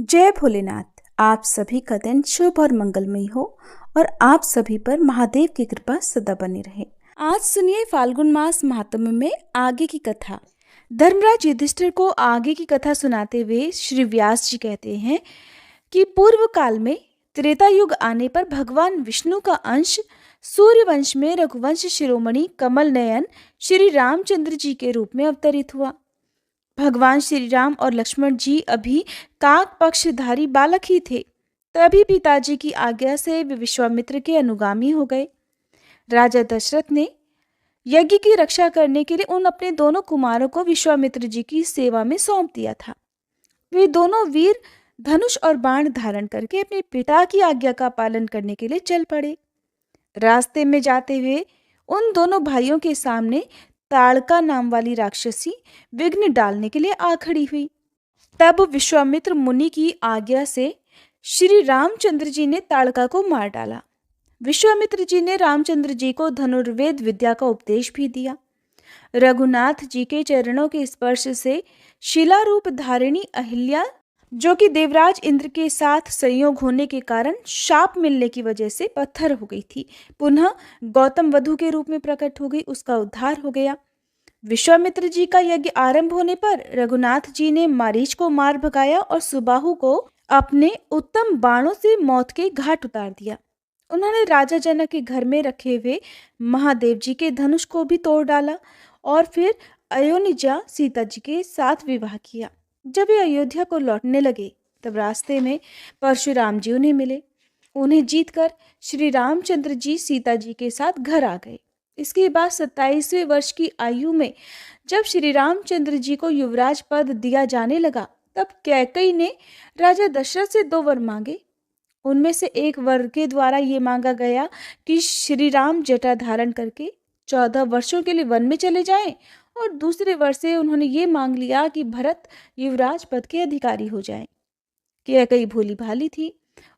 जय भोलेनाथ। आप सभी का दिन शुभ और मंगलमय हो और आप सभी पर महादेव की कृपा सदा बनी रहे। आज सुनिए फाल्गुन मास महात्म्य में आगे की कथा। धर्मराज युधिष्ठिर को आगे की कथा सुनाते हुए श्री व्यास जी कहते हैं कि पूर्व काल में त्रेता युग आने पर भगवान विष्णु का अंश सूर्य वंश में रघुवंश शिरोमणि कमल नयन श्री रामचंद्र जी के रूप में अवतरित हुआ। भगवान श्री राम और लक्ष्मण जी अभी काक पक्षधारी बालक ही थे। तभी पिताजी की आज्ञा से वे विश्वामित्र के अनुगामी हो गए। राजा दशरथ ने यज्ञ की रक्षा करने के लिए उन अपने दोनों कुमारों को विश्वामित्र जी की सेवा में सौंप दिया था। वे दोनों वीर धनुष और बाण धारण करके अपने पिता की आज्ञा का पालन करने के लिए चल पड़े। रास्ते में जाते हुए उन दोनों भाइयों के सामने ताड़का नाम वाली राक्षसी विघ्न डालने के लिए आ खड़ी हुई। तब विश्वामित्र मुनि की आज्ञा से श्री रामचंद्र जी ने ताड़का को मार डाला। विश्वामित्र जी ने रामचंद्र जी को धनुर्वेद विद्या का उपदेश भी दिया। रघुनाथ जी के चरणों के स्पर्श से शिला रूप धारिणी अहिल्या, जो कि देवराज इंद्र के साथ संयोग होने के कारण शाप मिलने की वजह से पत्थर हो गई थी, पुनः गौतम वधु के रूप में प्रकट हो गई। उसका उद्धार हो गया। विश्वामित्र जी का यज्ञ आरंभ होने पर रघुनाथ जी ने मारीच को मार भगाया और सुबाहु को अपने उत्तम बाणों से मौत के घाट उतार दिया। उन्होंने राजा जनक के घर में रखे हुए महादेव जी के धनुष को भी तोड़ डाला और फिर अयोनिजा सीता जी के साथ विवाह किया। जब वे अयोध्या को लौटने लगे तब रास्ते में परशुराम जी उन्हें मिले। उन्हें जीतकर श्री रामचंद्र जी सीता जी के साथ घर आ गए। इसके बाद 27वें वर्ष की आयु में जब श्री रामचंद्र जी को युवराज पद दिया जाने लगा तब कैकेयी ने राजा दशरथ से 2 वर मांगे। उनमें से एक वर के द्वारा ये मांगा गया कि श्री राम जटा धारण करके 14 वर्षों के लिए वन में चले जाएं, और दूसरे वर्ष से उन्होंने ये मांग लिया कि भरत युवराज पद के अधिकारी हो जाएं। कैकेयी भोली भाली थी,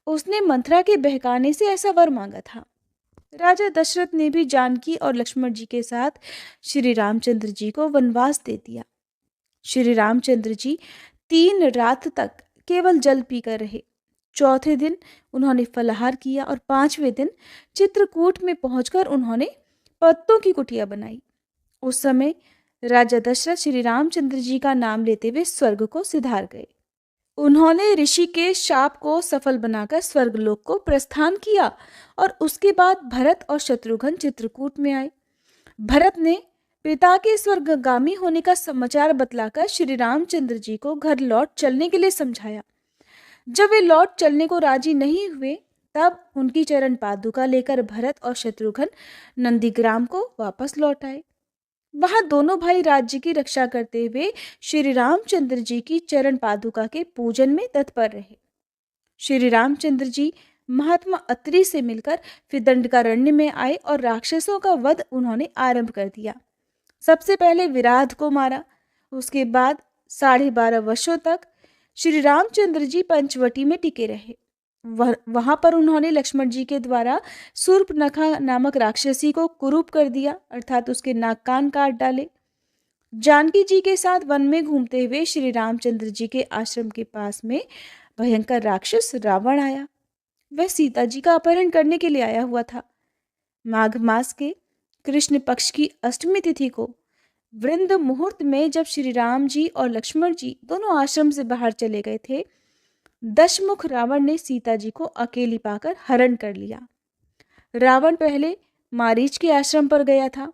उसने मंथरा के बहकाने से ऐसा वर मांगा था। राजा दशरथ ने भी जानकी और लक्ष्मण जी के साथ श्री रामचंद्र जी को वनवास दे दिया। श्री रामचंद्र जी 3 रात तक केवल जल पीकर रहे। चौथे दिन उन्होंने फलाहार किया और 5वें दिन चित्रकूट में पहुंचकर उन्होंने पत्तों की कुटिया बनाई। उस समय राजा दशरथ श्री रामचंद्र जी का नाम लेते हुए स्वर्ग को सिधार गए। उन्होंने ऋषि के शाप को सफल बनाकर स्वर्गलोक को प्रस्थान किया और उसके बाद भरत और शत्रुघ्न चित्रकूट में आए। भरत ने पिता के स्वर्गगामी होने का समाचार बतलाकर श्री रामचंद्र जी को घर लौट चलने के लिए समझाया। जब वे लौट चलने को राजी नहीं हुए तब उनकी चरण पादुका लेकर भरत और शत्रुघ्न नंदीग्राम को वापस लौट आए। वहां दोनों भाई राज्य की रक्षा करते हुए श्री रामचंद्र जी की चरण पादुका के पूजन में तत्पर रहे। श्री रामचंद्र जी महात्मा अत्रि से मिलकर फिर दंडकारण्य में आए और राक्षसों का वध उन्होंने आरंभ कर दिया। सबसे पहले विराध को मारा। उसके बाद 12.5 वर्षों तक श्री रामचंद्र जी पंचवटी में टिके रहे। वहां पर उन्होंने लक्ष्मण जी के द्वारा शूर्पणखा नामक राक्षसी को कुरूप कर दिया, अर्थात उसके नाक कान काट डाले। जानकी जी के साथ वन में घूमते हुए श्री रामचंद्र जी के आश्रम के पास में भयंकर राक्षस रावण आया। वह सीता जी का अपहरण करने के लिए आया हुआ था। माघ मास के कृष्ण पक्ष की अष्टमी तिथि को वृंद मुहूर्त में जब श्री राम जी और लक्ष्मण जी दोनों आश्रम से बाहर चले गए थे, दशमुख रावण ने सीता जी को अकेली पाकर हरण कर लिया। रावण पहले मारीच के आश्रम पर गया था।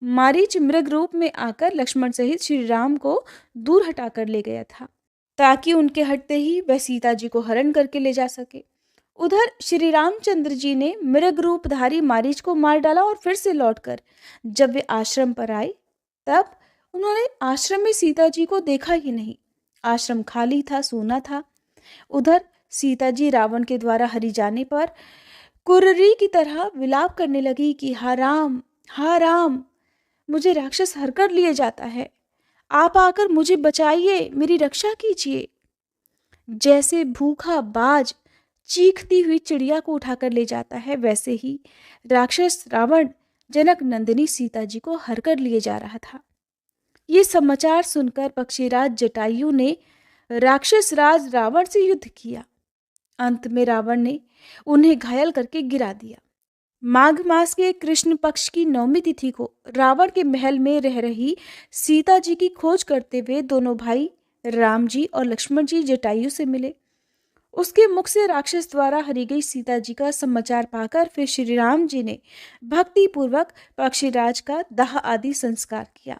मारीच मृग रूप में आकर लक्ष्मण सहित श्री राम को दूर हटाकर ले गया था ताकि उनके हटते ही वह सीता जी को हरण करके ले जा सके। उधर श्री रामचंद्र जी ने मृग रूपधारी मारीच को मार डाला और फिर से लौटकर जब वे आश्रम पर आए तब उन्होंने आश्रम में सीता जी को देखा ही नहीं। आश्रम खाली था, सूना था। उधर सीता जी रावण के द्वारा हरी जाने पर कुर्री की तरह विलाप करने लगी कि हा राम, मुझे राक्षस हर कर लिए जाता है। आप आकर मुझे बचाइए, मेरी रक्षा कीजिए। जैसे भूखा बाज चीखती हुई चिड़िया को उठाकर ले जाता है, वैसे ही राक्षस रावण जनक नंदिनी सीता जी को हर कर लिए जा रहा था। ये समाचार सुनकर पक्षीराज जटायु ने राक्षस राज रावण से युद्ध किया। अंत में रावण ने उन्हें घायल करके गिरा दिया। माघ मास के कृष्ण पक्ष की 9वीं तिथि को रावण के महल में रह रही सीता जी की खोज करते हुए दोनों भाई राम जी और लक्ष्मण जी जटायु से मिले। उसके मुख से राक्षस द्वारा हरी गई सीता जी का समाचार पाकर फिर श्री राम जी ने भक्ति पूर्वक पक्षीराज का दाह आदि संस्कार किया।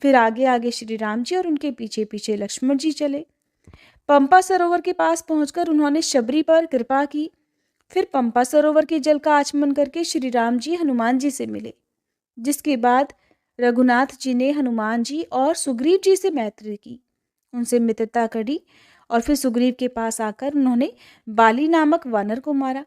फिर आगे आगे श्री राम जी और उनके पीछे पीछे लक्ष्मण जी चले। पंपा सरोवर के पास पहुंचकर उन्होंने शबरी पर कृपा की। फिर पंपा सरोवर के जल का आचमन करके श्री राम जी हनुमान जी से मिले, जिसके बाद रघुनाथ जी ने हनुमान जी और सुग्रीव जी से मैत्री की, उनसे मित्रता करी और फिर सुग्रीव के पास आकर उन्होंने बाली नामक वानर को मारा।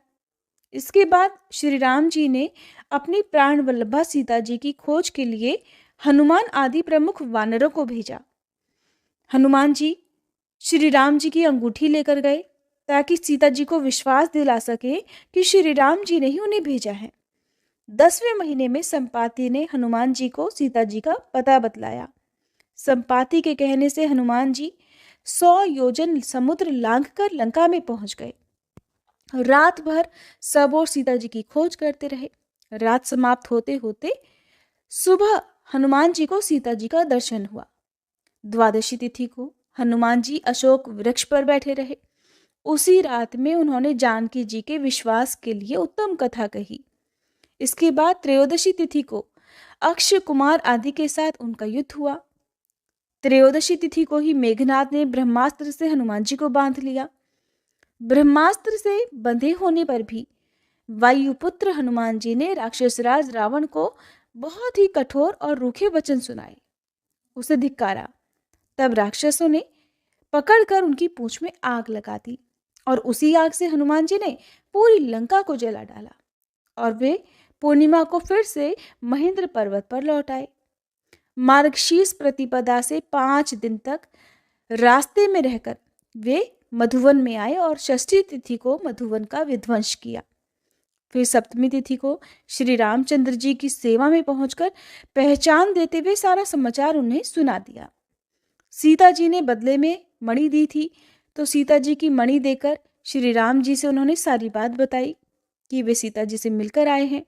इसके बाद श्री राम जी ने अपनी प्राण वल्लभा सीता जी की खोज के लिए हनुमान आदि प्रमुख वानरों को भेजा। हनुमान जी श्री राम जी की अंगूठी लेकर गए ताकि सीता जी को विश्वास दिला सके कि श्री राम जी ने ही उन्हें भेजा है। 10वें महीने में संपाति ने हनुमान जी को सीता जी का पता बतलाया। संपाति के कहने से हनुमान जी 100 योजन समुद्र लांघकर लंका में पहुंच गए। रात भर सब और सीता जी की खोज करते रहे। रात समाप्त होते होते सुबह हनुमान जी को सीता जी का दर्शन हुआ। द्वादशी तिथि को हनुमान जी अशोक वृक्ष पर बैठे रहे। उसी रात में उन्होंने जानकी जी के विश्वास के लिए उत्तम कथा कही। इसके बाद त्रयोदशी तिथि को अक्षय कुमार आदि के साथ उनका युद्ध हुआ। त्रयोदशी तिथि को ही मेघनाद ने ब्रह्मास्त्र से हनुमान जी को बांध लिया। ब्रह्मास्त्र से बंधे होने पर भी वायुपुत्र हनुमान जी ने राक्षसराज रावण को बहुत ही कठोर और रूखे वचन सुनाए, उसे धिक्कारा। तब राक्षसों ने पकड़कर उनकी पूंछ में आग लगा दी और उसी आग से हनुमान जी ने पूरी लंका को जला डाला और वे पूर्णिमा को फिर से महेंद्र पर्वत पर लौट आए। मार्गशीर्ष प्रतिपदा से 5 दिन तक रास्ते में रहकर वे मधुवन में आए और षष्ठी तिथि को मधुवन का विध्वंस किया। फिर सप्तमी तिथि को श्री रामचंद्र जी की सेवा में पहुंचकर पहचान देते हुए सारा समाचार उन्हें सुना दिया। सीता जी ने बदले में मणि दी थी, तो सीता जी की मणि देकर श्री राम जी से उन्होंने सारी बात बताई कि वे सीता जी से मिलकर आए हैं।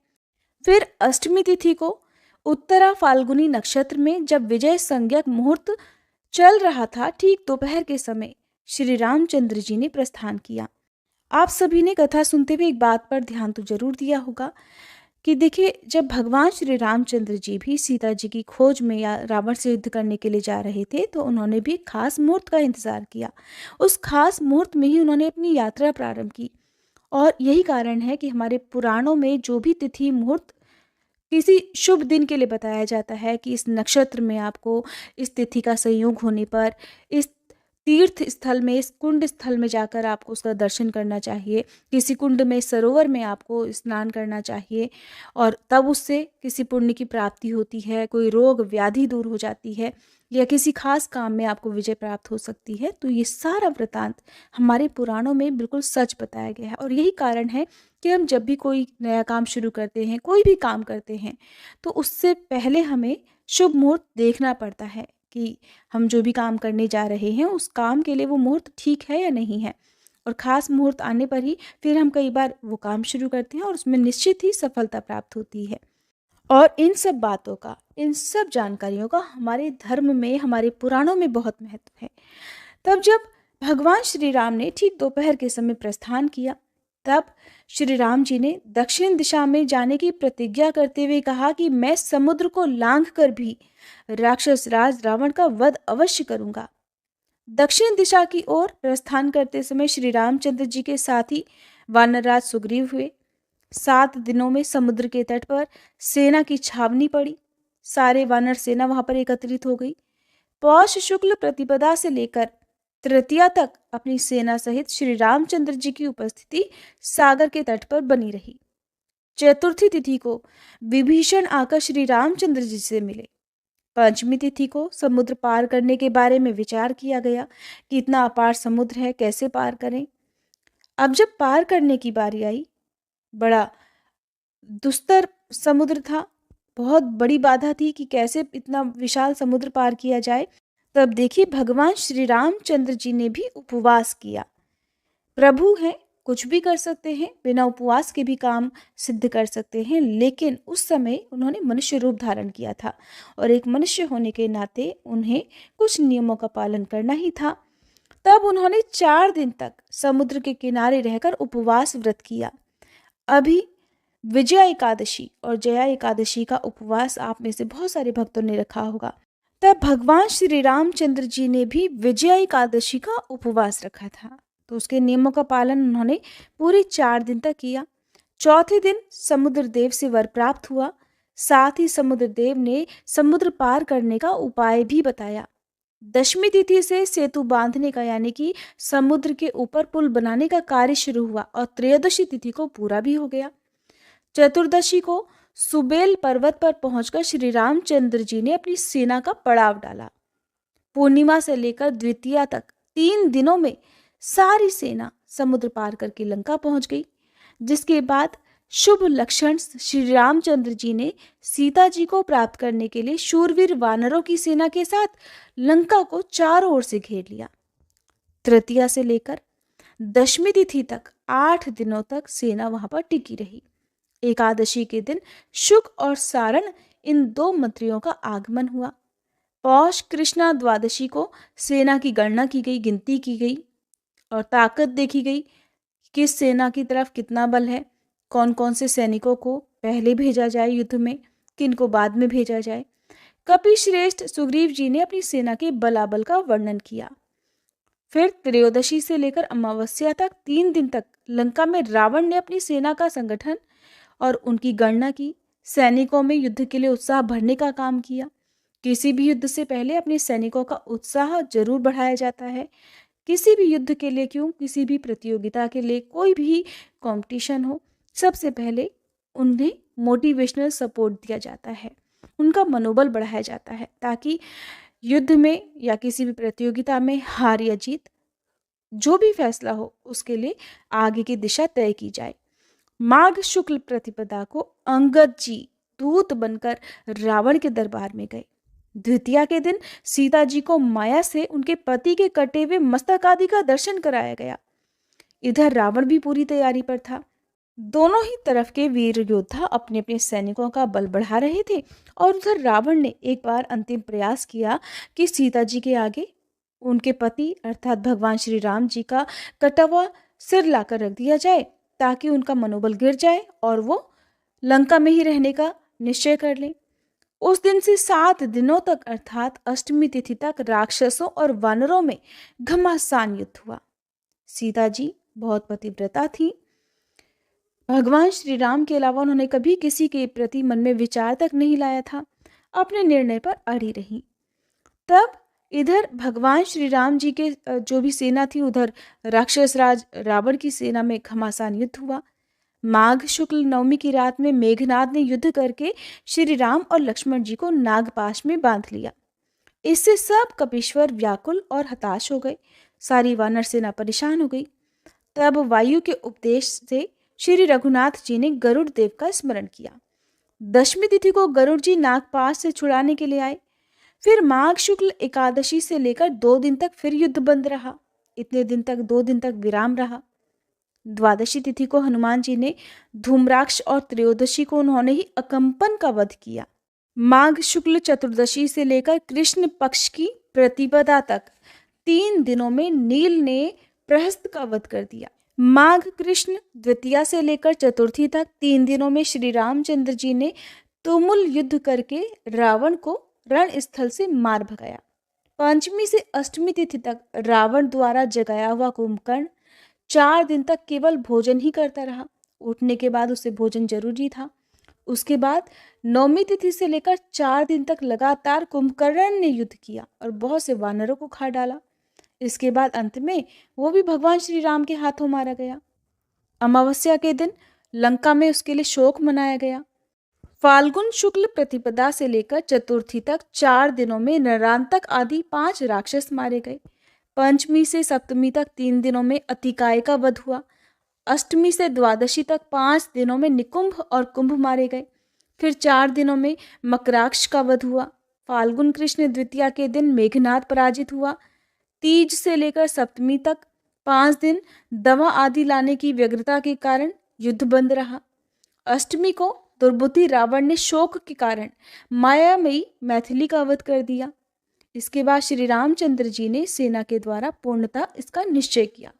फिर अष्टमी तिथि को उत्तरा फाल्गुनी नक्षत्र में जब विजय संज्ञक मुहूर्त चल रहा था, ठीक दोपहर के समय श्री रामचंद्र जी ने प्रस्थान किया। आप सभी ने कथा सुनते हुए एक बात पर ध्यान तो जरूर दिया होगा कि देखिए, जब भगवान श्री रामचंद्र जी भी सीता जी की खोज में या रावण से युद्ध करने के लिए जा रहे थे, तो उन्होंने भी खास मुहूर्त का इंतजार किया। उस खास मुहूर्त में ही उन्होंने अपनी यात्रा प्रारंभ की। और यही कारण है कि हमारे पुराणों में जो भी तिथि मुहूर्त किसी शुभ दिन के लिए बताया जाता है कि इस नक्षत्र में आपको इस तिथि का संयोग होने पर इस तीर्थ स्थल में, इस कुंड स्थल में जाकर आपको उसका दर्शन करना चाहिए, किसी कुंड में, सरोवर में आपको स्नान करना चाहिए और तब उससे किसी पुण्य की प्राप्ति होती है, कोई रोग व्याधि दूर हो जाती है या किसी खास काम में आपको विजय प्राप्त हो सकती है। तो ये सारा वृतांत हमारे पुराणों में बिल्कुल सच बताया गया है और यही कारण है कि हम जब भी कोई नया काम शुरू करते हैं, कोई भी काम करते हैं, तो उससे पहले हमें शुभ मुहूर्त देखना पड़ता है कि हम जो भी काम करने जा रहे हैं उस काम के लिए वो मुहूर्त ठीक है या नहीं है। और ख़ास मुहूर्त आने पर ही फिर हम कई बार वो काम शुरू करते हैं और उसमें निश्चित ही सफलता प्राप्त होती है। और इन सब बातों का, इन सब जानकारियों का हमारे धर्म में, हमारे पुराणों में बहुत महत्व है। तब जब भगवान श्री राम ने ठीक दोपहर के समय प्रस्थान किया, तब श्री राम जी ने दक्षिण दिशा में जाने की प्रतिज्ञा करते हुए कहा कि मैं समुद्र को लांघ कर भी राक्षस राज रावण का वध अवश्य करूंगा। दक्षिण दिशा की ओर प्रस्थान करते समय श्री रामचंद्र जी के साथी वानरराज सुग्रीव हुए। 7 दिनों में समुद्र के तट पर सेना की छावनी पड़ी। सारे वानर सेना वहां पर एकत्रित हो गई। पौष शुक्ल प्रतिपदा से लेकर तृतीया तक अपनी सेना सहित श्री रामचंद्र जी की उपस्थिति सागर के तट पर बनी रही। चतुर्थी तिथि को विभीषण आकर श्री रामचंद्र जी से मिले। पंचमी तिथि को समुद्र पार करने के बारे में विचार किया गया कि इतना अपार समुद्र है, कैसे पार करें। अब जब पार करने की बारी आई, बड़ा दुस्तर समुद्र था, बहुत बड़ी बाधा थी कि कैसे इतना विशाल समुद्र पार किया जाए। तब देखिए भगवान श्री रामचंद्र जी ने भी उपवास किया। प्रभु हैं, कुछ भी कर सकते हैं, बिना उपवास के भी काम सिद्ध कर सकते हैं, लेकिन उस समय उन्होंने मनुष्य रूप धारण किया था और एक मनुष्य होने के नाते उन्हें कुछ नियमों का पालन करना ही था। तब उन्होंने 4 दिन तक समुद्र के किनारे रहकर उपवास व्रत किया। अभी विजया एकादशी और जया एकादशी का उपवास आप में से बहुत सारे भक्तों ने रखा होगा। तब भगवान श्री रामचंद्र जी ने भी विजया एकादशी का उपवास रखा था, तो उसके नियमों का पालन उन्होंने पूरे 4 दिन तक किया। चौथे दिन समुद्र देव से वर प्राप्त हुआ। साथ ही समुद्र देव ने समुद्र पार करने का उपाय भी बताया। दशमी तिथि से सेतु बांधने का यानी कि समुद्र के ऊपर पुल बनाने का कार्य शुरू हुआ और त्रयोदशी तिथि को पूरा भी हो गया। चतुर्दशी को सुबेल पर्वत पर पहुंचकर श्री रामचंद्र जी ने अपनी सेना का पड़ाव डाला। पूर्णिमा से लेकर द्वितीया तक 3 दिनों में सारी सेना समुद्र पार करके लंका पहुंच गई, जिसके बाद शुभ लक्षण श्री रामचंद्र जी ने सीता जी को प्राप्त करने के लिए शूरवीर वानरों की सेना के साथ लंका को चारों ओर से घेर लिया। तृतीया से लेकर दशमी तिथि तक 8 दिनों तक सेना वहां पर टिकी रही। एकादशी के दिन शुक और सारण इन 2 मंत्रियों का आगमन हुआ। पौष कृष्णा द्वादशी को सेना की गणना की गई, गिनती की गई और ताकत देखी गई, किस सेना की तरफ कितना बल है, कौन कौन से सैनिकों को पहले भेजा जाए युद्ध में, किन को बाद में भेजा जाए। कपिश्रेष्ठ सुग्रीव जी ने अपनी सेना के बलाबल का वर्णन किया। फिर त्रयोदशी से लेकर अमावस्या तक 3 दिन तक लंका में रावण ने अपनी सेना का संगठन और उनकी गणना की, सैनिकों में युद्ध के लिए उत्साह भरने का काम किया। किसी भी युद्ध से पहले अपने सैनिकों का उत्साह जरूर बढ़ाया जाता है। किसी भी युद्ध के लिए क्यों, किसी भी प्रतियोगिता के लिए, कोई भी कंपटीशन हो, सबसे पहले उन्हें मोटिवेशनल सपोर्ट दिया जाता है, उनका मनोबल बढ़ाया जाता है, ताकि युद्ध में या किसी भी प्रतियोगिता में हार या जीत जो भी फैसला हो उसके लिए आगे की दिशा तय की जाए। माघ शुक्ल प्रतिपदा को अंगद जी दूत बनकर रावण के दरबार में गए। द्वितीया के दिन सीता जी को माया से उनके पति के कटे हुए मस्तक आदि का दर्शन कराया गया। इधर रावण भी पूरी तैयारी पर था। दोनों ही तरफ के वीर योद्धा अपने अपने सैनिकों का बल बढ़ा रहे थे और उधर रावण ने एक बार अंतिम प्रयास किया कि सीता जी के आगे उनके पति अर्थात भगवान श्री राम जी का कटा हुआ सिर लाकर रख दिया जाए, ताकि उनका मनोबल गिर जाए और वो लंका में ही रहने का निश्चय कर लें। उस दिन से 7 दिनों तक अर्थात अष्टमी तिथि तक राक्षसों और वानरों में घमासान युद्ध हुआ। सीता जी बहुत पतिव्रता थी। भगवान श्री राम के अलावा उन्होंने कभी किसी के प्रति मन में विचार तक नहीं लाया था, अपने निर्णय पर अड़ी रही। तब इधर भगवान श्री राम जी के जो भी सेना थी, उधर राक्षस राज रावण की सेना में घमासान युद्ध हुआ। माघ शुक्ल नवमी की रात में मेघनाद ने युद्ध करके श्री राम और लक्ष्मण जी को नागपाश में बांध लिया। इससे सब कपीश्वर व्याकुल और हताश हो गए। सारी वानर सेना परेशान हो गई। तब वायु के उपदेश से श्री रघुनाथ जी ने गरुड़ देव का स्मरण किया। दशमी तिथि को गरुड़ जी नागपाश से छुड़ाने के लिए आए। फिर माघ शुक्ल एकादशी से लेकर 2 दिन तक फिर युद्ध बंद रहा। इतने दिन तक 2 दिन तक विराम रहा। द्वादशी तिथि को हनुमान जी ने धूम्राक्ष और त्रयोदशी को उन्होंने ही अकंपन का वध किया। माघ शुक्ल चतुर्दशी से लेकर कृष्ण पक्ष की प्रतिपदा तक 3 दिनों में नील ने प्रहस्त का वध कर दिया। माघ कृष्ण द्वितीया से लेकर चतुर्थी तक 3 दिनों में श्री रामचंद्र जी ने तुमुल युद्ध करके रावण को रण स्थल से मार भगाया। पंचमी से अष्टमी तिथि तक रावण द्वारा जगाया हुआ कुंभकर्ण 4 दिन तक केवल भोजन ही करता रहा। उठने के बाद उसे भोजन जरूरी था। उसके बाद नौमी तिथि से लेकर 4 दिन तक लगातार कुंभकर्ण ने युद्ध किया और बहुत से वानरों को खा डाला। इसके बाद अंत में वो भी भगवान श्री राम के हाथों मारा गया। अमावस्या के दिन लंका में उसके लिए शोक मनाया गया। फाल्गुन शुक्ल प्रतिपदा से लेकर चतुर्थी तक 4 दिनों में नरांतक आदि 5 राक्षस मारे गए। पंचमी से सप्तमी तक 3 दिनों में अतिकाय का वध हुआ। अष्टमी से द्वादशी तक 5 दिनों में निकुंभ और कुंभ मारे गए। फिर 4 दिनों में मकराक्ष का वध हुआ। फाल्गुन कृष्ण द्वितीया के दिन मेघनाद पराजित हुआ। तीज से लेकर सप्तमी तक 5 दिन दवा आदि लाने की व्यग्रता के कारण युद्ध बंद रहा। अष्टमी को दुर्बुद्धि रावण ने शोक के कारण मायामयी मैथिली का वध कर दिया। इसके बाद श्री रामचंद्र जी ने सेना के द्वारा पूर्णतः इसका निश्चय किया।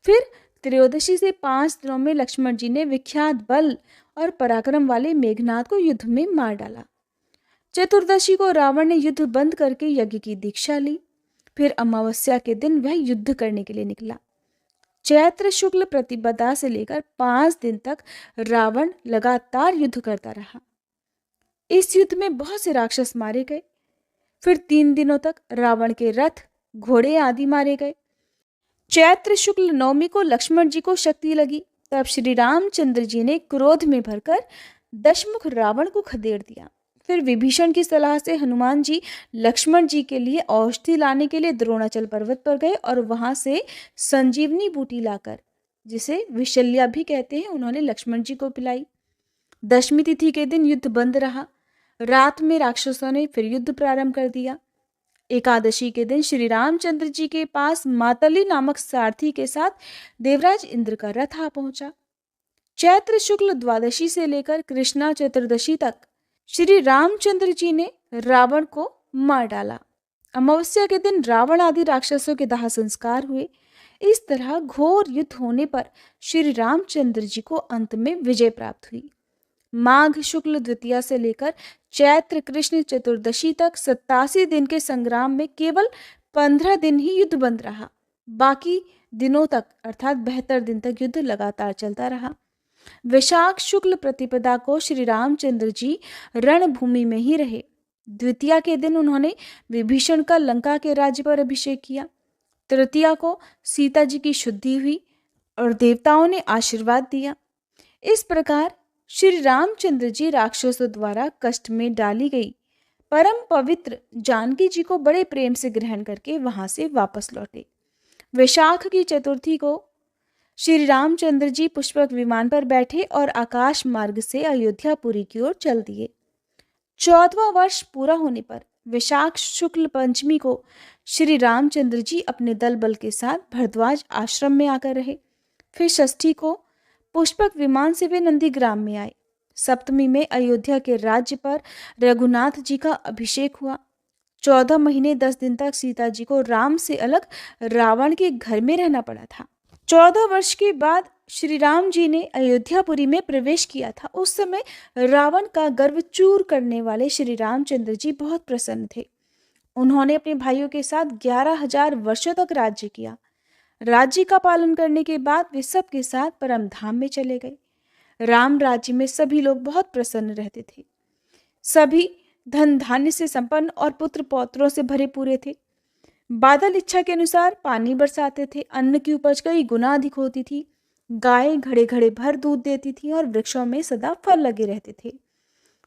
फिर त्रयोदशी से 5 दिनों में लक्ष्मण जी ने विख्यात बल और पराक्रम वाले मेघनाद को युद्ध में मार डाला। चतुर्दशी को रावण ने युद्ध बंद करके यज्ञ की दीक्षा ली। फिर अमावस्या के दिन वह युद्ध करने के लिए निकला। चैत्र शुक्ल प्रतिपदा से लेकर 5 दिन तक रावण लगातार युद्ध करता रहा। इस युद्ध में बहुत से राक्षस मारे गए। फिर 3 दिनों तक रावण के रथ, घोड़े आदि मारे गए। चैत्र शुक्ल नवमी को लक्ष्मण जी को शक्ति लगी। तब श्री रामचंद्र जी ने क्रोध में भरकर दशमुख रावण को खदेड़ दिया। फिर विभीषण की सलाह से हनुमान जी लक्ष्मण जी के लिए औषधि लाने के लिए द्रोणाचल पर्वत पर गए और वहां से संजीवनी बूटी लाकर, जिसे विशल्या भी कहते हैं, उन्होंने लक्ष्मण जी को पिलाई। दशमी तिथि के दिन युद्ध बंद रहा। रात में राक्षसों ने फिर युद्ध प्रारंभ कर दिया। एकादशी के दिन श्री रामचंद्र जी के पास मातली नामक सारथी के साथ देवराज इंद्र का रथ आ पहुंचा। चैत्र शुक्ल द्वादशी से लेकर कृष्णा चतुर्दशी तक श्री रामचंद्र जी ने रावण को मार डाला। अमावस्या के दिन रावण आदि राक्षसों के दाह संस्कार हुए। इस तरह घोर युद्ध होने पर श्री रामचंद्र जी को अंत में विजय प्राप्त हुई। माघ शुक्ल द्वितीया से लेकर चैत्र कृष्ण चतुर्दशी तक 87 दिन के संग्राम में केवल 15 दिन ही युद्ध बंद रहा। बाकी दिनों तक अर्थात 72 दिन तक युद्ध लगातार चलता रहा। वैशाख शुक्ल प्रतिपदा को श्री रामचंद्र जी रणभूमि में ही रहे। द्वितीया के दिन उन्होंने विभीषण का लंका के राज्य पर अभिषेक किया। तृतीया को सीता जी की शुद्धि हुई और देवताओं ने आशीर्वाद दिया। इस प्रकार श्री रामचंद्र जी राक्षसों द्वारा कष्ट में डाली गई परम पवित्र जानकी जी को बड़े प्रेम से ग्रहण करके वहां से वापस लौटे। वैशाख की चतुर्थी को श्री रामचंद्र जी पुष्पक विमान पर बैठे और आकाश मार्ग से अयोध्यापुरी की ओर चल दिए। 14वां वर्ष पूरा होने पर वैशाख शुक्ल पंचमी को श्री रामचंद्र जी अपने दल बल के साथ भरद्वाज आश्रम में आकर रहे। फिर षष्ठी को पुष्पक विमान से वे नंदीग्राम में आए। सप्तमी में अयोध्या के राज्य पर रघुनाथ जी का अभिषेक हुआ। 14 महीने 10 दिन तक सीता जी को राम से अलग रावण के घर में रहना पड़ा था। 14 वर्ष के बाद श्री राम जी ने अयोध्यापुरी में प्रवेश किया था। उस समय रावण का गर्व चूर करने वाले श्री रामचंद्र जी बहुत प्रसन्न थे। उन्होंने अपने भाइयों के साथ 11,000 वर्षों तक राज्य किया। राज्य का पालन करने के बाद वे सब के साथ परम धाम में चले गए। राम राज्य में सभी लोग बहुत प्रसन्न रहते थे। सभी धन धान्य से संपन्न और पुत्र पौत्रों से भरे पूरे थे। बादल इच्छा के अनुसार पानी बरसाते थे। अन्न की उपज कई गुना अधिक होती थी। गाय घड़े घड़े भर दूध देती थी और वृक्षों में सदा फल लगे रहते थे।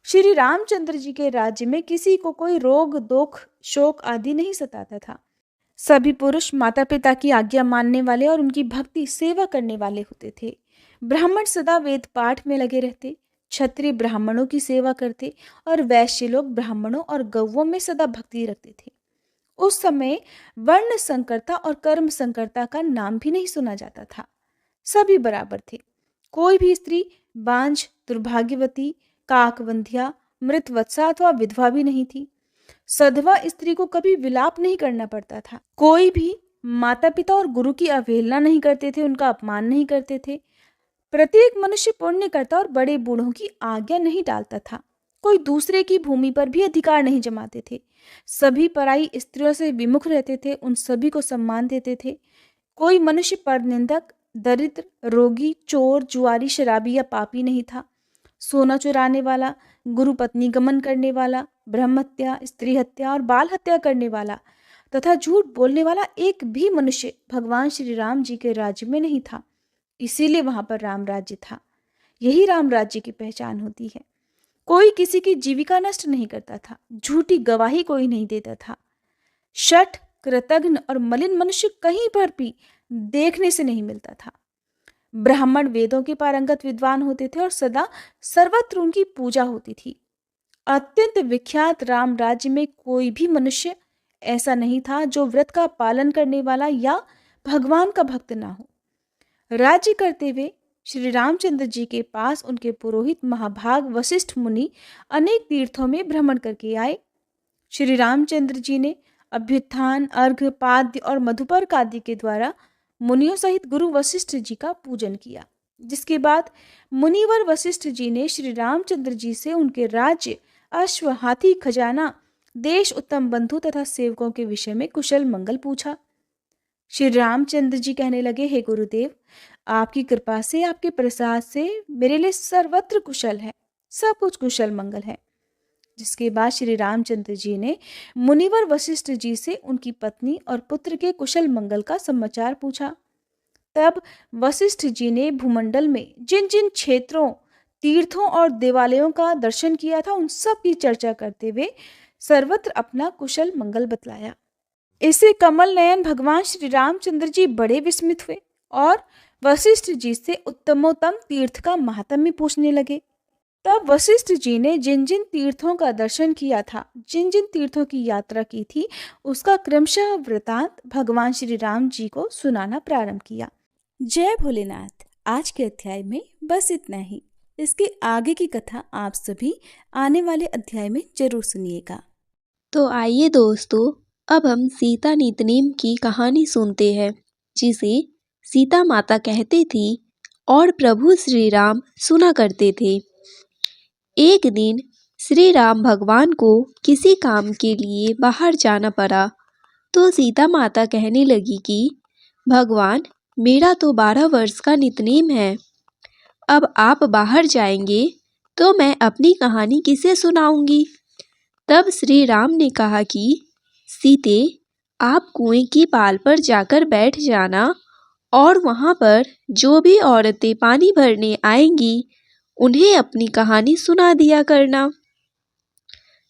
श्री रामचंद्र जी के राज्य में किसी को कोई रोग, दुख, शोक आदि नहीं सताता था। सभी पुरुष माता पिता की आज्ञा मानने वाले और उनकी भक्ति सेवा करने वाले होते थे। ब्राह्मण सदा वेद पाठ में लगे रहते। क्षत्रिय ब्राह्मणों की सेवा करते और वैश्य लोग ब्राह्मणों और गौओं में सदा भक्ति रखते थे। उस समय वर्ण संकरता और कर्म संकरता का नाम भी नहीं सुना जाता था। सभी बराबर थे। कोई भी स्त्री बांझ, दुर्भाग्यवती, काकवंध्या, मृतवत्सा अथवा विधवा भी नहीं थी। सधवा स्त्री को कभी विलाप नहीं करना पड़ता था। कोई भी माता पिता और गुरु की अवहेलना नहीं करते थे, उनका अपमान नहीं करते थे। प्रत्येक मनुष्य पुण्य करता और बड़े बूढ़ों की आज्ञा नहीं डालता था। कोई दूसरे की भूमि पर भी अधिकार नहीं जमाते थे। सभी पराई स्त्रियों से विमुख रहते थे, उन सभी को सम्मान देते थे। कोई मनुष्य परनिंदक, दरिद्र, रोगी, चोर, जुआरी, शराबी या पापी नहीं था। सोना चुराने वाला, गुरु पत्नी गमन करने वाला, ब्रह्म हत्या, स्त्री हत्या और बाल हत्या करने वाला तथा झूठ बोलने वाला एक भी मनुष्य भगवान श्री राम जी के राज्य में नहीं था। इसीलिए वहां पर राम राज्य था। यही राम राज्य की पहचान होती है। कोई किसी की जीविका नष्ट नहीं करता था। झूठी गवाही कोई नहीं देता था। शठ, कृतघ्न और मलिन मनुष्य कहीं पर भी देखने से नहीं मिलता था। ब्राह्मण वेदों के पारंगत विद्वान होते थे और सदा सर्वत्र उनकी पूजा होती थी। अत्यंत विख्यात राम राज्य में कोई भी मनुष्य ऐसा नहीं था जो व्रत का पालन करने वाला या भगवान का भक्त ना हो। राज्य करते हुए श्री रामचंद्र जी के पास उनके पुरोहित महाभाग वशिष्ठ मुनि अनेक तीर्थों में भ्रमण करके आए। श्री रामचंद्र जी ने अभ्युत्थान, अर्घ्य, पाद्य और मधुपर्क आदि के द्वारा मुनियों सहित गुरु वशिष्ठ जी का पूजन किया, जिसके बाद मुनिवर वशिष्ठ जी ने श्री रामचंद्र जी से उनके राज्य, अश्व, हाथी, खजाना, देश, उत्तम बंधु तथा सेवकों के विषय में कुशल मंगल पूछा। श्री रामचंद्र जी कहने लगे, हे गुरुदेव, आपकी कृपा से, आपके प्रसाद से मेरे लिए सर्वत्र कुशल है, सब कुछ कुशल मंगल है। जिसके बाद श्री रामचंद्र जी ने मुनिवर वशिष्ठ जी से उनकी पत्नी और पुत्र के कुशल मंगल का समाचार पूछा। तब वशिष्ठ जी ने भूमंडल में जिन जिन क्षेत्रों, तीर्थों और देवालयों का दर्शन किया था, उन सब की चर्चा करते हुए सर्वत्र अपना कुशल मंगल बतलाया। इससे कमल नयन भगवान श्री रामचंद्र जी बड़े विस्मित हुए और वशिष्ठ जी से उत्तमोत्तम तीर्थ का महात्म्य पूछने लगे। तब वशिष्ठ जी ने जिन जिन तीर्थों का दर्शन किया था, जिन जिन तीर्थों की यात्रा की थी, उसका क्रमशः वृतांत भगवान श्री राम जी को सुनाना प्रारंभ किया। जय भोलेनाथ। आज के अध्याय में बस इतना ही। इसके आगे की कथा आप सभी आने वाले अध्याय में जरूर सुनिएगा। तो आइए दोस्तों, अब हम सीता नितनेम की कहानी सुनते हैं, जिसे सीता माता कहती थी और प्रभु श्री राम सुना करते थे। एक दिन श्री राम भगवान को किसी काम के लिए बाहर जाना पड़ा, तो सीता माता कहने लगी कि भगवान, मेरा तो 12 वर्ष का नितनेम है, अब आप बाहर जाएंगे तो मैं अपनी कहानी किसे सुनाऊंगी। तब श्री राम ने कहा कि सीते, आप कुएं की पाल पर जाकर बैठ जाना और वहां पर जो भी औरतें पानी भरने आएंगी उन्हें अपनी कहानी सुना दिया करना।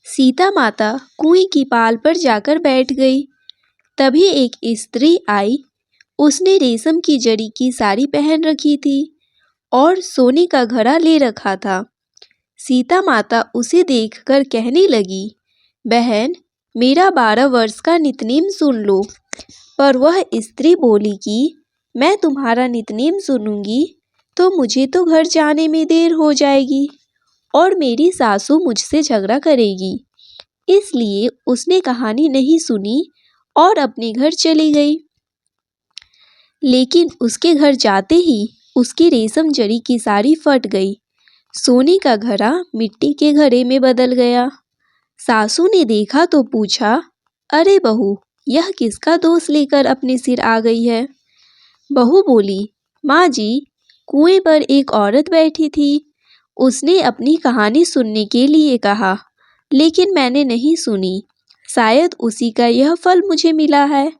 सीता माता कुएं की पाल पर जाकर बैठ गई। तभी एक स्त्री आई। उसने रेशम की जड़ी की साड़ी पहन रखी थी और सोने का घड़ा ले रखा था। सीता माता उसे देखकर कहने लगी, बहन, मेरा 12 वर्ष का नितनेम सुन लो। पर वह स्त्री बोली कि मैं तुम्हारा नितनेम सुनूंगी तो मुझे तो घर जाने में देर हो जाएगी और मेरी सासू मुझसे झगड़ा करेगी। इसलिए उसने कहानी नहीं सुनी और अपने घर चली गई। लेकिन उसके घर जाते ही उसकी रेशम जड़ी की साड़ी फट गई। सोने का घड़ा मिट्टी के घड़े में बदल गया। सासू ने देखा तो पूछा, अरे बहू, यह किसका दोष लेकर अपने सिर आ गई है। बहू बोली, माँ जी, कुएं पर एक औरत बैठी थी। उसने अपनी कहानी सुनने के लिए कहा, लेकिन मैंने नहीं सुनी। शायद उसी का यह फल मुझे मिला है।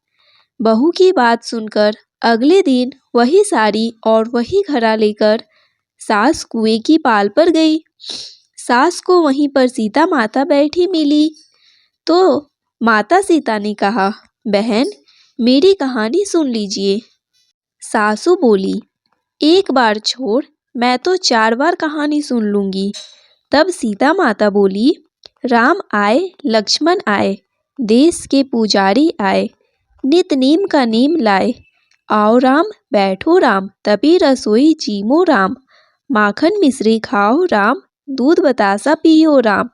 बहू की बात सुनकर अगले दिन वही साड़ी और वही घड़ा लेकर सास कुएं की पाल पर गई। सास को वहीं पर सीता माता बैठी मिली तो माता सीता ने कहा, बहन, मेरी कहानी सुन लीजिए। सासू बोली, एक बार छोड़, मैं तो 4 बार कहानी सुन लूंगी। तब सीता माता बोली, राम आए, लक्ष्मण आए, देश के पुजारी आए, नित नीम का नीम लाए। आओ राम, बैठो राम, तभी रसोई जीमो राम। माखन मिश्री खाओ राम, दूध बतासा पियो राम।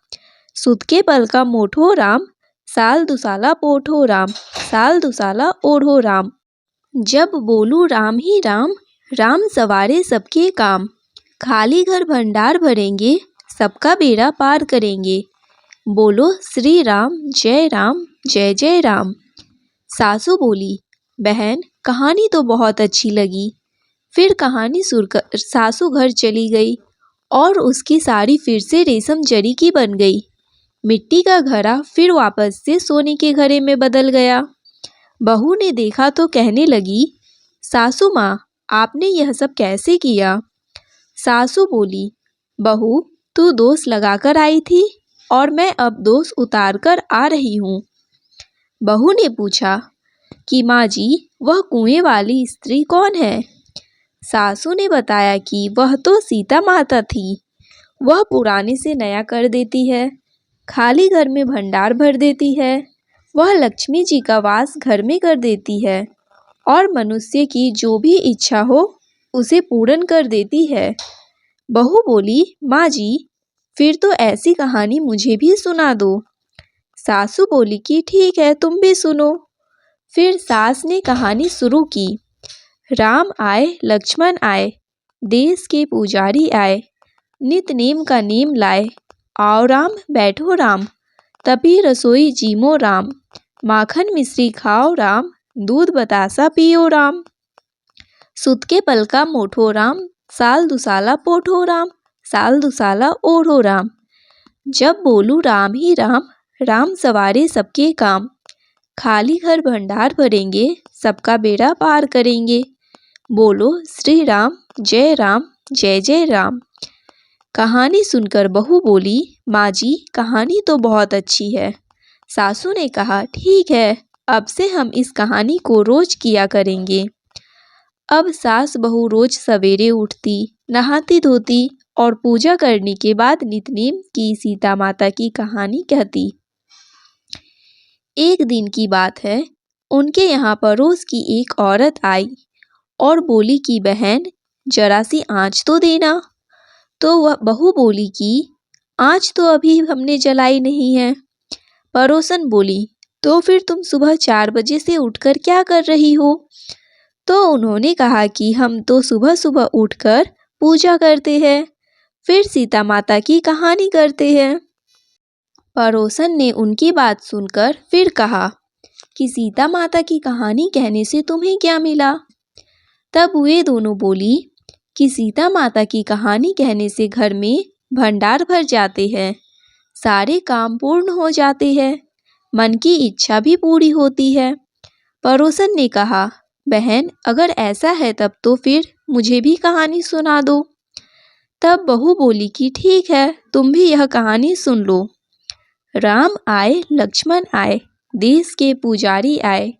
सुत के पल का मोठो राम, साल दुसाला पोठो राम, साल दुसाला ओढ़ो राम। जब बोलूं राम ही राम, राम सवारे सबके काम। खाली घर भंडार भरेंगे, सबका बेड़ा पार करेंगे। बोलो श्री राम, जय राम, जय जय राम। सासू बोली, बहन, कहानी तो बहुत अच्छी लगी। फिर कहानी सुनकर सासू घर चली गई और उसकी साड़ी फिर से रेशम जरी की बन गई। मिट्टी का घड़ा फिर वापस से सोने के घड़े में बदल गया। बहू ने देखा तो कहने लगी, सासू माँ, आपने यह सब कैसे किया। सासू बोली, बहू, तू दोष लगाकर आई थी और मैं अब दोष उतार कर आ रही हूँ। बहू ने पूछा कि माँ जी, वह कुएं वाली स्त्री कौन है। सासू ने बताया कि वह तो सीता माता थी। वह पुराने से नया कर देती है, खाली घर में भंडार भर देती है। वह लक्ष्मी जी का वास घर में कर देती है और मनुष्य की जो भी इच्छा हो उसे पूर्ण कर देती है। बहू बोली, माँ जी, फिर तो ऐसी कहानी मुझे भी सुना दो। सासू बोली कि ठीक है, तुम भी सुनो। फिर सास ने कहानी शुरू की। राम आए, लक्ष्मण आए, देश के पुजारी आए, नित नेम का नेम लाए। आओ राम, बैठो राम, तभी रसोई जीमो राम। माखन मिश्री खाओ राम, दूध बतासा पियो राम। सुत के पलका मोठो राम, साल दुसाला पोठो राम, साल दुसाला ओढ़ो राम। जब बोलू राम ही राम, राम सवारे सबके काम। खाली घर भंडार भरेंगे, सबका बेड़ा पार करेंगे। बोलो श्री राम, जय राम, जय जय राम। कहानी सुनकर बहू बोली, माँ जी, कहानी तो बहुत अच्छी है। सासू ने कहा, ठीक है, अब से हम इस कहानी को रोज किया करेंगे। अब सास बहू रोज सवेरे उठती, नहाती धोती और पूजा करने के बाद नितनेम की सीता माता की कहानी कहती। एक दिन की बात है, उनके यहाँ पड़ोस की एक औरत आई और बोली कि बहन, जरा सी आँच तो देना। तो वह बहू बोली कि आँच तो अभी हमने जलाई नहीं है। पड़ोसन बोली, तो फिर तुम सुबह 4 बजे से उठकर क्या कर रही हो? तो उन्होंने कहा कि हम तो सुबह सुबह उठकर पूजा करते हैं, फिर सीता माता की कहानी करते हैं। पड़ोसन ने उनकी बात सुनकर फिर कहा कि सीता माता की कहानी कहने से तुम्हें क्या मिला? तब वे दोनों बोली कि सीता माता की कहानी कहने से घर में भंडार भर जाते हैं, सारे काम पूर्ण हो जाते हैं, मन की इच्छा भी पूरी होती है। पड़ोसन ने कहा, बहन, अगर ऐसा है तब तो फिर मुझे भी कहानी सुना दो। तब बहू बोली कि ठीक है, तुम भी यह कहानी सुन लो। राम आए, लक्ष्मण आए, देश के पुजारी आए,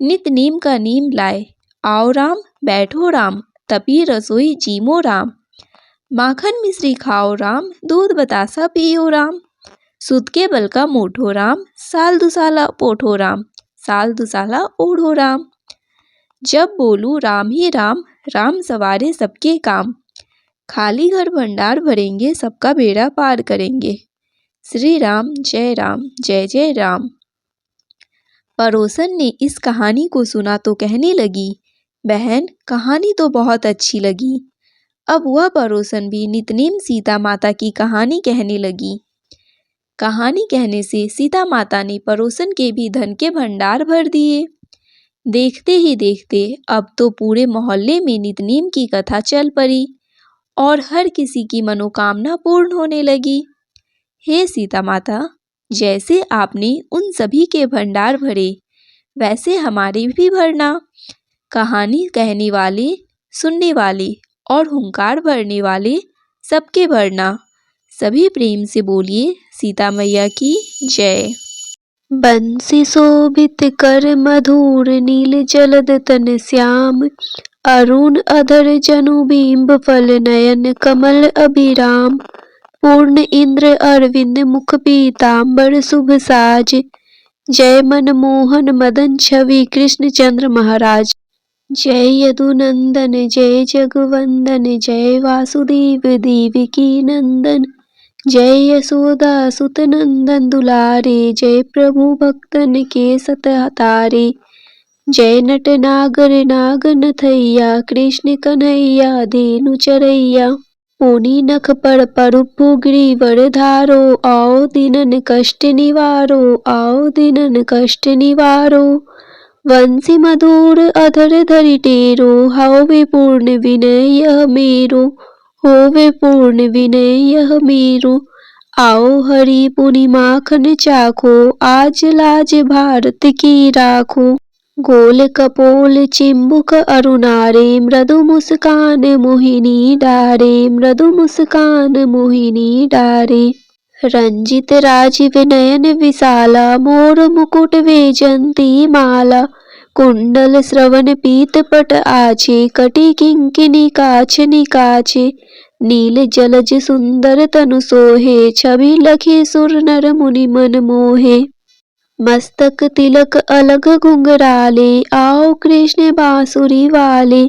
नित नेम का नेम लाए। आओ राम, बैठो राम, तपी रसोई जीमो राम। माखन मिश्री खाओ राम, दूध बतासा पियो राम। सुत के बल का मोठो राम, साल दुसाला पोठो राम, साल दुसाला ओढ़ो राम। जब बोलू राम ही राम, राम सवारे सबके काम। खाली घर भंडार भरेंगे, सबका बेड़ा पार करेंगे। श्री राम, जय राम, जय जय राम। पड़ोसन ने इस कहानी को सुना तो कहने लगी, बहन, कहानी तो बहुत अच्छी लगी। अब वह पड़ोसन भी नितनेम सीता माता की कहानी कहने लगी। कहानी कहने से सीता माता ने पड़ोसन के भी धन के भंडार भर दिए। देखते ही देखते अब तो पूरे मोहल्ले में नितनेम की कथा चल पड़ी और हर किसी की मनोकामना पूर्ण होने लगी। हे सीता माता, जैसे आपने उन सभी के भंडार भरे, वैसे हमारे भी भरना। कहानी कहने वाले, सुनने वाले और हुंकार भरने वाले सबके भरना। सभी प्रेम से बोलिए, सीता मैया की जय। बंसी शोभित कर मधुर, नील जलद तन श्याम। अरुण अधर जनु बिंब, फल नयन कमल अभिराम। पूर्ण इंद्र अरविंद, मुख पीतांबर शुभ साज। जय मनमोहन मदन छवि, कृष्ण चंद्र महाराज। जय यदुनंदन, जय जगवंदन, जय वासुदेव देवकी नंदन। जय यशोदा सुत नंदन दुलारे, जय प्रभु भक्तन के सत तारे। जय नट नागर नागन थैया, कृष्ण कन्हैया धेनु चरैया। पुनि नख पर परुपु गिरिवर धारो, आओ दिनन कष्ट निवारो, आओ दिनन कष्ट निवारो। वंशी मधुर अधर धरि टेरो, होवे पूर्ण विनय यह मेरो, होवे पूर्ण विनय यह मेरो। आओ हरि पुनि माखन चाखो, आज लाज भारत की राखो। गोल कपोल चिंबुक अरुणारे, मृदु मुस्कान मोहिनी डारे, मृदु मुस्कान मोहिनी डारे। रंजित राजीव नयन विशाला, मोर मुकुट वैजंती माला। कुंडल श्रवण पीत पट आछे, कटि किंकिनी काछ निकाछे। नील जलज सुंदर तनु सोहे, छवि लखी सुर नर मुनि मन मोहे। मस्तक तिलक अलग घुंघराले, आओ कृष्ण बांसुरी वाले।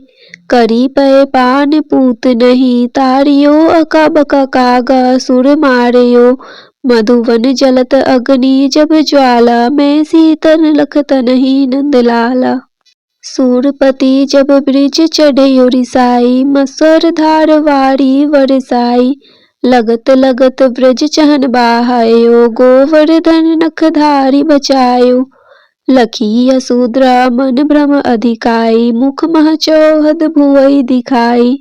करी पय पान पूत नहीं, तारियो अका बका कागा सुर मारियो। मधुवन जलत अग्नि जब ज्वाला, मैं सीतन लखत नहीं नंदलाला। सूरपति जब ब्रिज चढ़यो रिसाई, मस्वर धार वारी वरसाई। लगत लगत ब्रज चहन बाहायो, गोवर्धन नखधारी बचायो। लखी यशोधरा मन भ्रम अधिकाई, मुख मह चौहद भुवई दिखाई।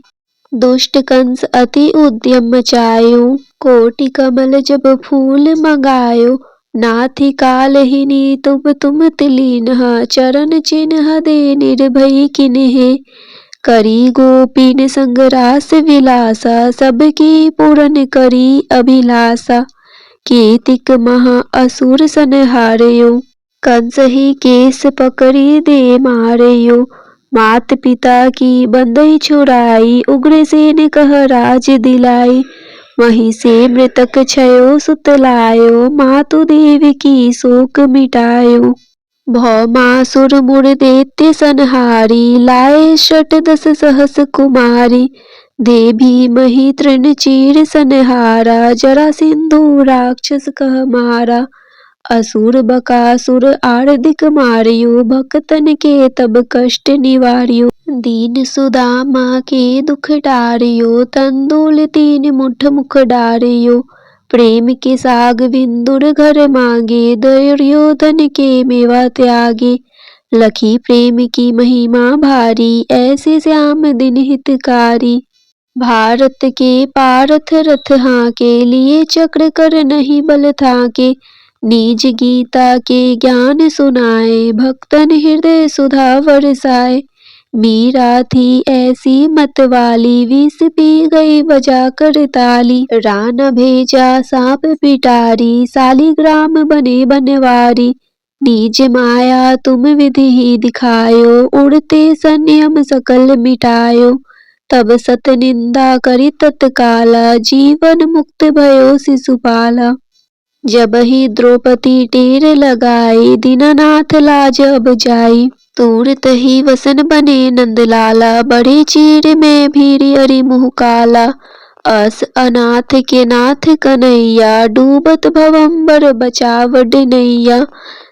दुष्ट कंस अति उद्यम मचायो, कोटि कमल जब फूल मंगायो। नाथि कालहिनी तुम तिलीनहा, चरण चिन्ह दे निर्भय किन्हे। करी गोपीन संग रास विलासा, सबकी पूरन करी अभिलाषा। कीतिक महा असुर संहारयो, कंस ही केस पकड़ी दे मारयो। मात पिता की बंदई छुड़ाई, उग्रसेन कह राज दिलाई। वहीं से मृतक छयो सुत लायो, मातु देव की शोक मिटायो। भौमासुर मुर दैत्य संहारी, लाए शत दस सहस कुमारी। देवी मही तृण चीर संहारा, जरा सिंधु राक्षस कह मारा। असुर बकासुर आर्दिक मारियो, भक्तन के तब कष्ट निवारियो। दीन सुदामा के दुख डारियो, तंदूल तीन मुठ मुख डारियो। प्रेम के साग विंदुर घर मांगे, दुर्योधन के मेवा त्यागे। लखी प्रेम की महिमा भारी, ऐसे श्याम दिन हितकारी। भारत के पारथ रथ हाके, लिए चक्र कर नहीं बल थाके। निज गीता के ज्ञान सुनाए, भक्तन हृदय सुधा बरसाए। मीरा थी ऐसी मतवाली, विष पी गई बजा कर ताली। रान भेजा सांप पिटारी, सालिग्राम बने बनवारी। निज माया तुम विधि ही दिखायो, उड़ते संयम सकल मिटायो। तब सत निंदा करी तत्काला, जीवन मुक्त भयो शिशुपाला। जब ही द्रौपदी टेर लगाई, दीनानाथ लाज अब जाई। तुरत ही वसन बने नंदलाला, बड़े चीर में भीरी अरि मुँह काला। अस अनाथ के नाथ कन्हैया, डूबत भवंबर बचावड नैया।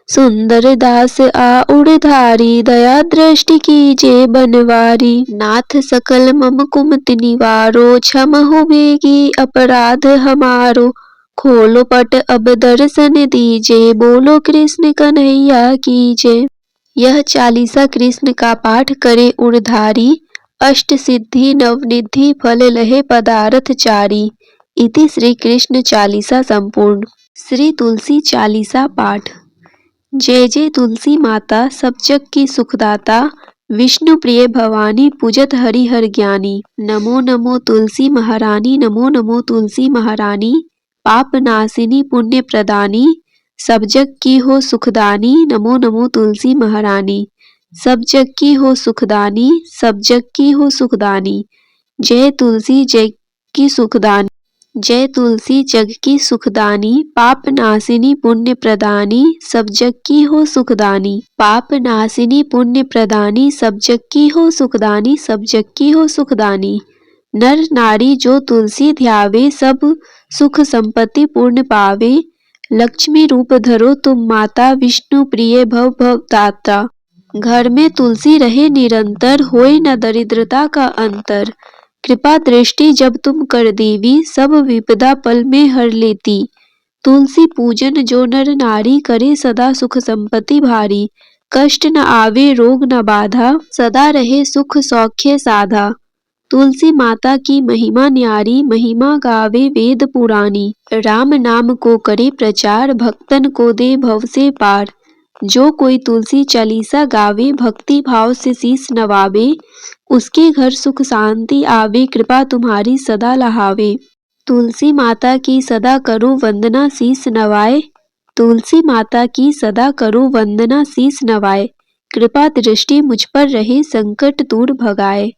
सुंदर दास आ उड़धारी, दया दृष्टि कीजे बनवारी। नाथ सकल मम कुमति निवारो, क्षम हो बेगी अपराध हमारो। खोलो पट अब दर्शन दीजे, बोलो कृष्ण कन्हैया कीजे। यह चालीसा कृष्ण का पाठ करे उड़धारी, अष्ट सिद्धि नवनिधि फल लहे पदारथ चारी। इति श्री कृष्ण चालीसा संपूर्ण। श्री तुलसी चालीसा पाठ। जय जय तुलसी माता, सब जग की सुखदाता। विष्णु प्रिय भवानी, पूजत हरि हर ज्ञानी। नमो नमो तुलसी महारानी, नमो नमो तुलसी महारानी। पाप नाशिनी पुण्य प्रदानी, सब जग की हो सुखदानी। नमो नमो तुलसी महारानी, सब जग की हो सुखदानी, सब जग की हो सुखदानी। जय तुलसी जग की सुखदानी, जय तुलसी जग की सुखदानी। पाप नाशिनी पुण्य प्रदानी, सब जग की हो सुखदानी। पाप नाशिनी पुण्य प्रदानी, सब जग की हो सुखदानी, सब जग की हो सुखदानी। नर नारी जो तुलसी ध्यावे, सब सुख संपत्ति पूर्ण पावे। लक्ष्मी रूप धरो तुम माता, विष्णु प्रिय भव भवदाता। घर में तुलसी रहे निरंतर, होए न दरिद्रता का अंतर। कृपा दृष्टि जब तुम कर देवी, सब विपदा पल में हर लेती। तुलसी पूजन जो नर नारी, करे सदा सुख संपत्ति भारी। कष्ट न आवे रोग न बाधा, सदा रहे सुख सौख्य साधा। तुलसी माता की महिमा न्यारी, महिमा गावे वेद पुरानी। राम नाम को करे प्रचार, भक्तन को दे भव से पार। जो कोई तुलसी चालीसा गावे, भक्ति भाव से शीस नवावे। उसके घर सुख शांति आवे, कृपा तुम्हारी सदा लहावे। तुलसी माता की सदा करो वंदना, शीस नवाए। तुलसी माता की सदा करो वंदना, शीस नवाए। कृपा दृष्टि मुझ पर रहे, संकट दूर भगाए।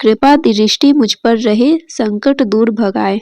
कृपा दृष्टि मुझ पर रहे, संकट दूर भगाए।